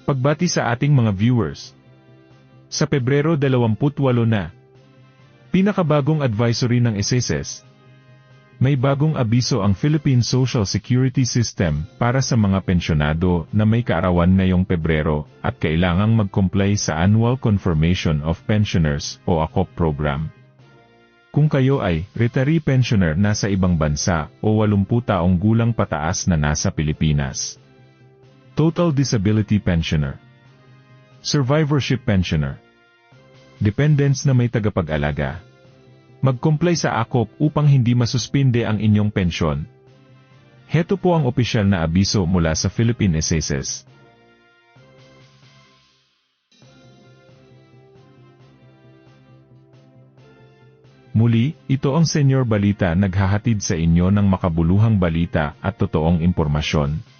Pagbati sa ating mga viewers. Sa Pebrero 28 na, pinakabagong advisory ng SSS. May bagong abiso ang Philippine Social Security System para sa mga pensyonado na may kaarawan ngayong Pebrero at kailangang mag-comply sa Annual Confirmation of Pensioners o ACOP program. Kung kayo ay retiree pensioner nasa ibang bansa o 80 taong gulang pataas na nasa Pilipinas. Total Disability Pensioner, Survivorship Pensioner, Dependents na may tagapag-alaga. Mag-comply sa ACOP upang hindi masuspinde ang inyong pensyon. Heto po ang opisyal na abiso mula sa Philippine SSS. Muli, ito ang Senior Balita naghahatid sa inyo ng makabuluhang balita at totoong impormasyon.